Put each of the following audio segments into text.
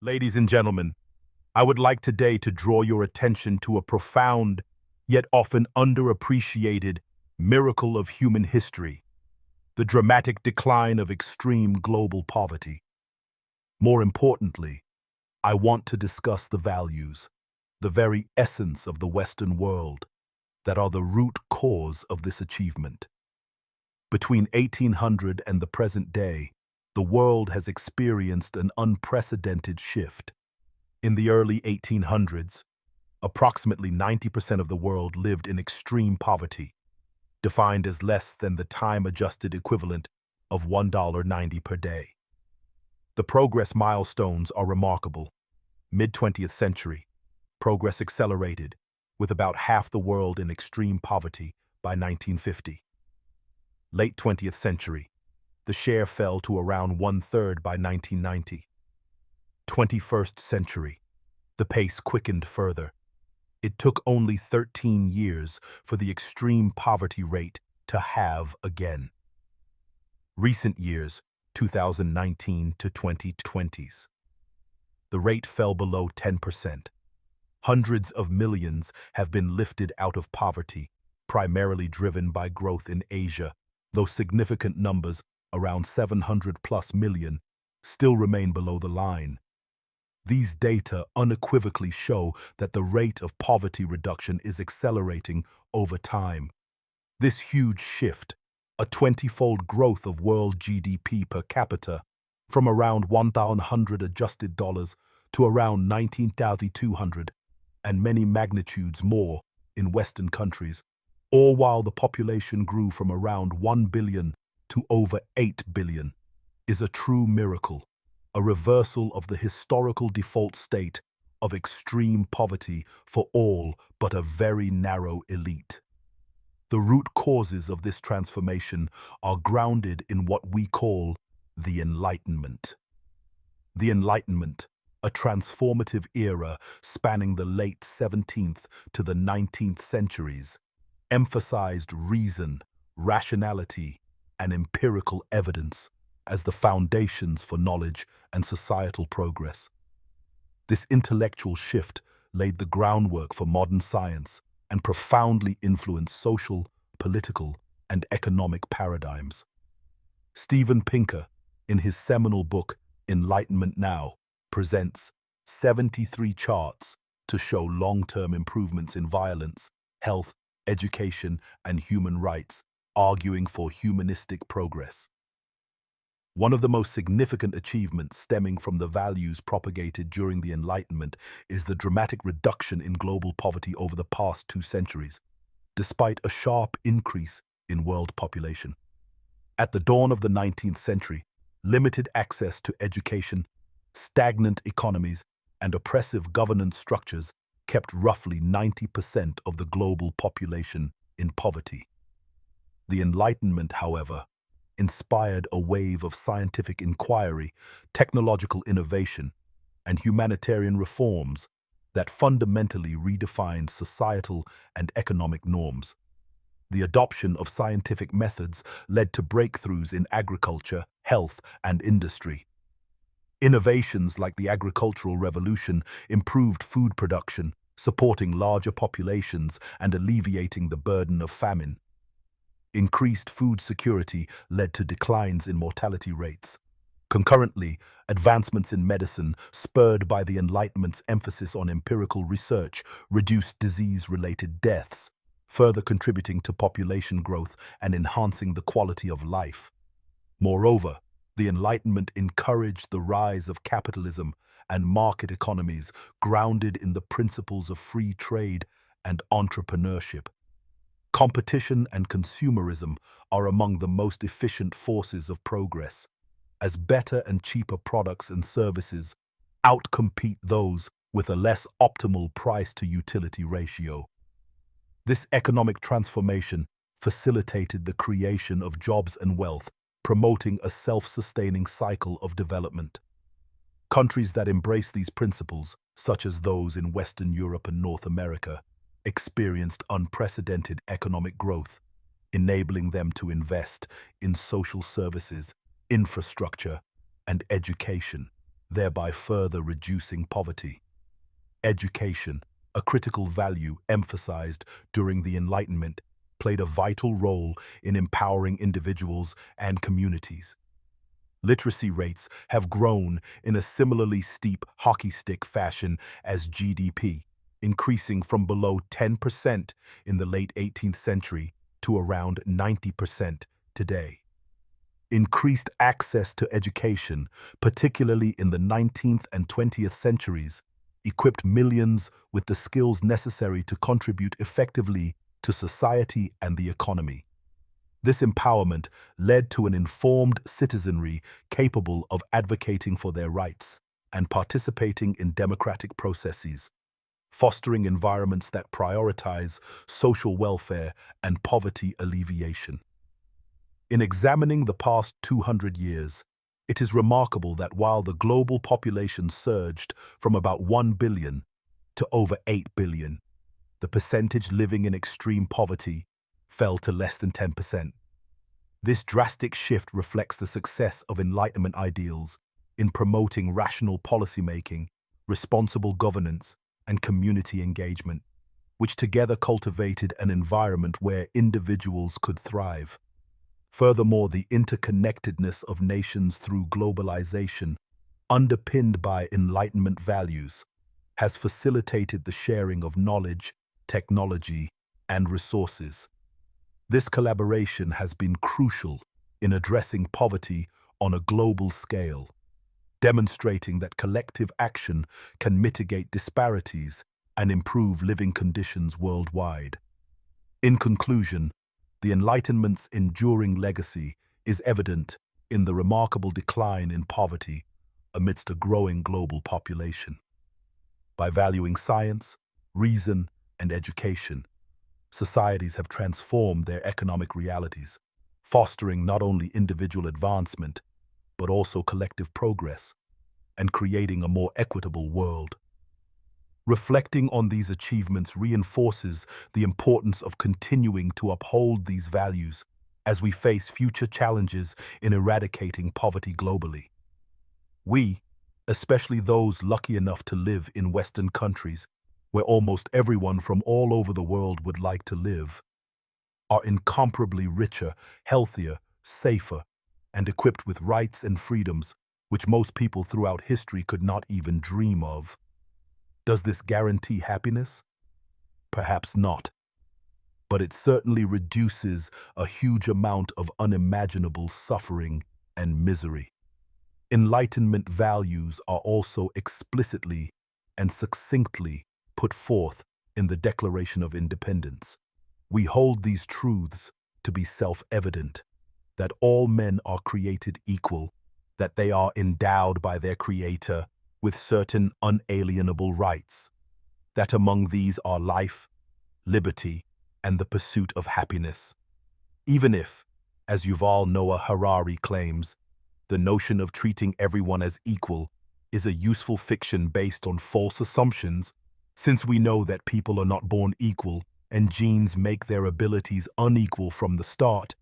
Ladies and gentlemen, I would like today to draw your attention to a profound, yet often underappreciated, miracle of human history: the dramatic decline of extreme global poverty. More importantly, I want to discuss the values, the very essence of the Western world, that are the root cause of this achievement. Between 1800 and the present day, the world has experienced an unprecedented shift. In the early 1800s, approximately 90% of the world lived in extreme poverty, defined as less than the time-adjusted equivalent of $1.90 per day. The progress milestones are remarkable. Mid-20th century, progress accelerated, with about half the world in extreme poverty by 1950. Late 20th century, the share fell to around one-third by 1990. 21st century, the pace quickened further. It took only 13 years for the extreme poverty rate to halve again. Recent years, 2019 to 2020s. The rate fell below 10%. Hundreds of millions have been lifted out of poverty, primarily driven by growth in Asia, though significant numbers, around 700 plus million, still remain below the line. These data unequivocally show that the rate of poverty reduction is accelerating over time. This huge shift, a 20-fold growth of world GDP per capita, from around 1,100 adjusted dollars to around 19,200, and many magnitudes more in Western countries, all while the population grew from around 1 billion to over 8 billion, is a true miracle, a reversal of the historical default state of extreme poverty for all but a very narrow elite. The root causes of this transformation are grounded in what we call the Enlightenment. The Enlightenment, a transformative era spanning the late 17th to the 19th centuries, emphasized reason, rationality, and empirical evidence as the foundations for knowledge and societal progress. This intellectual shift laid the groundwork for modern science and profoundly influenced social, political, and economic paradigms. Steven Pinker, in his seminal book Enlightenment Now, presents 73 charts to show long-term improvements in violence, health, education, and human rights, arguing for humanistic progress. One of the most significant achievements stemming from the values propagated during the Enlightenment is the dramatic reduction in global poverty over the past 2 centuries, despite a sharp increase in world population. At the dawn of the 19th century, limited access to education, stagnant economies, and oppressive governance structures kept roughly 90% of the global population in poverty. The Enlightenment, however, inspired a wave of scientific inquiry, technological innovation, and humanitarian reforms that fundamentally redefined societal and economic norms. The adoption of scientific methods led to breakthroughs in agriculture, health, and industry. Innovations like the agricultural revolution improved food production, supporting larger populations and alleviating the burden of famine. Increased food security led to declines in mortality rates. Concurrently, advancements in medicine, spurred by the Enlightenment's emphasis on empirical research, reduced disease-related deaths, further contributing to population growth and enhancing the quality of life. Moreover, the Enlightenment encouraged the rise of capitalism and market economies grounded in the principles of free trade and entrepreneurship. Competition and consumerism are among the most efficient forces of progress, as better and cheaper products and services outcompete those with a less optimal price-to-utility ratio. This economic transformation facilitated the creation of jobs and wealth, promoting a self-sustaining cycle of development. Countries that embrace these principles, such as those in Western Europe and North America, experienced unprecedented economic growth, enabling them to invest in social services, infrastructure, and education. thereby further reducing poverty. Education, a critical value emphasized during the Enlightenment, played a vital role in empowering individuals and communities. Literacy rates have grown in a similarly steep hockey stick fashion as GDP, increasing from below 10% in the late 18th century to around 90% today. Increased access to education, particularly in the 19th and 20th centuries, equipped millions with the skills necessary to contribute effectively to society and the economy. This empowerment led to an informed citizenry capable of advocating for their rights and participating in democratic processes, fostering environments that prioritize social welfare and poverty alleviation. In examining the past 200 years, it is remarkable that while the global population surged from about 1 billion to over 8 billion, the percentage living in extreme poverty fell to less than 10%. This drastic shift reflects the success of Enlightenment ideals in promoting rational policymaking, responsible governance, and community engagement, which together cultivated an environment where individuals could thrive. Furthermore, the interconnectedness of nations through globalization, underpinned by Enlightenment values, has facilitated the sharing of knowledge, technology, and resources. This collaboration has been crucial in addressing poverty on a global scale, demonstrating that collective action can mitigate disparities and improve living conditions worldwide. In conclusion, the Enlightenment's enduring legacy is evident in the remarkable decline in poverty amidst a growing global population. By valuing science, reason, and education, societies have transformed their economic realities, fostering not only individual advancement, but also collective progress, and creating a more equitable world. Reflecting on these achievements reinforces the importance of continuing to uphold these values as we face future challenges in eradicating poverty globally. We, especially those lucky enough to live in Western countries, where almost everyone from all over the world would like to live, are incomparably richer, healthier, safer, and equipped with rights and freedoms which most people throughout history could not even dream of. Does this guarantee happiness? Perhaps not, but it certainly reduces a huge amount of unimaginable suffering and misery. Enlightenment values are also explicitly and succinctly put forth in the Declaration of Independence. We hold these truths to be self-evident, that all men are created equal, that they are endowed by their Creator with certain unalienable rights, that among these are life, liberty, and the pursuit of happiness. Even if, as Yuval Noah Harari claims, the notion of treating everyone as equal is a useful fiction based on false assumptions, since we know that people are not born equal and genes make their abilities unequal from the start,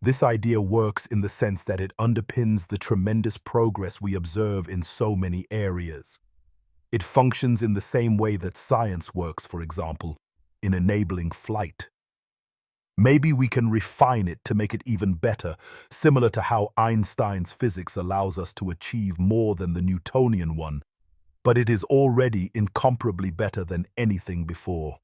this idea works in the sense that it underpins the tremendous progress we observe in so many areas. It functions in the same way that science works, for example, in enabling flight. Maybe we can refine it to make it even better, similar to how Einstein's physics allows us to achieve more than the Newtonian one, but it is already incomparably better than anything before.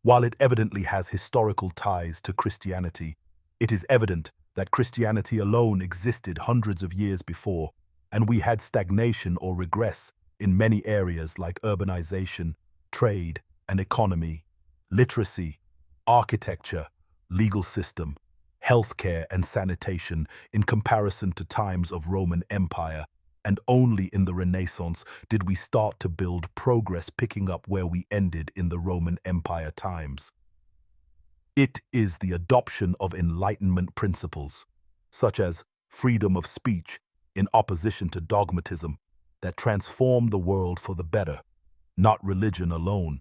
While it evidently has historical ties to Christianity, it is evident that Christianity alone existed hundreds of years before, and we had stagnation or regress in many areas like urbanization, trade and economy, literacy, architecture, legal system, healthcare and sanitation in comparison to times of Roman Empire, and only in the Renaissance did we start to build progress, picking up where we ended in the Roman Empire times. It is the adoption of Enlightenment principles, such as freedom of speech in opposition to dogmatism, that transform the world for the better, not religion alone.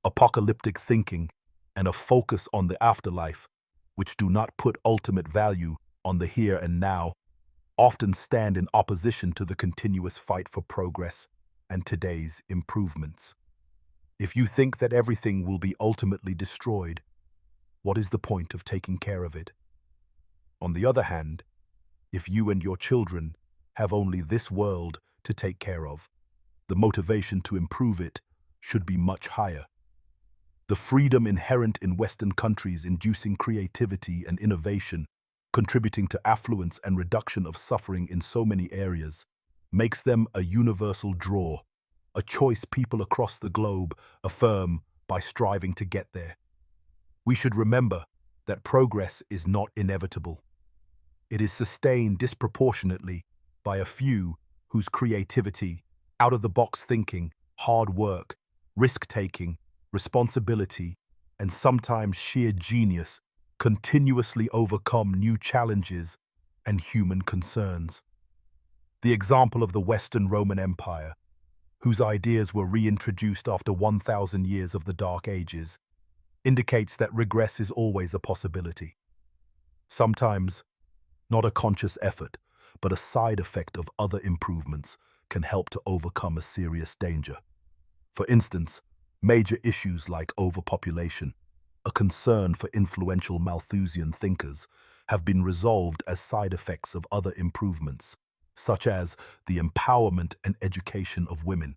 Apocalyptic thinking and a focus on the afterlife, which do not put ultimate value on the here and now, often stand in opposition to the continuous fight for progress and today's improvements. If you think that everything will be ultimately destroyed, what is the point of taking care of it? On the other hand, if you and your children have only this world to take care of, the motivation to improve it should be much higher. The freedom inherent in Western countries inducing creativity and innovation, contributing to affluence and reduction of suffering in so many areas, makes them a universal draw, a choice people across the globe affirm by striving to get there. We should remember that progress is not inevitable. It is sustained disproportionately by a few whose creativity, out-of-the-box thinking, hard work, risk-taking, responsibility, and sometimes sheer genius continuously overcome new challenges and human concerns. The example of the Western Roman Empire, whose ideas were reintroduced after 1,000 years of the Dark Ages, indicates that regress is always a possibility. Sometimes, not a conscious effort, but a side effect of other improvements can help to overcome a serious danger. For instance, major issues like overpopulation, a concern for influential Malthusian thinkers, have been resolved as side effects of other improvements, such as the empowerment and education of women.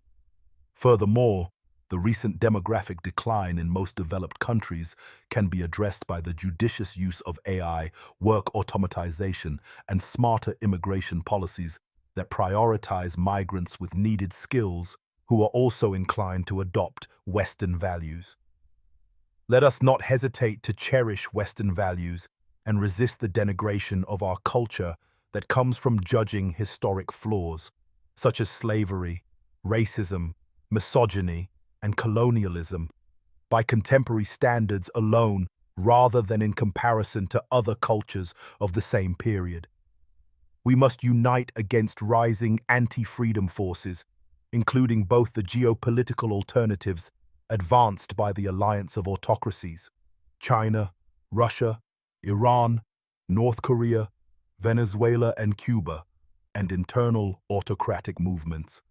Furthermore, the recent demographic decline in most developed countries can be addressed by the judicious use of AI, work automatization, and smarter immigration policies that prioritize migrants with needed skills who are also inclined to adopt Western values. Let us not hesitate to cherish Western values and resist the denigration of our culture that comes from judging historic flaws, such as slavery, racism, misogyny, and colonialism, by contemporary standards alone rather than in comparison to other cultures of the same period. We must unite against rising anti-freedom forces, including both the geopolitical alternatives advanced by the alliance of autocracies, China, Russia, Iran, North Korea, Venezuela, and Cuba, and internal autocratic movements.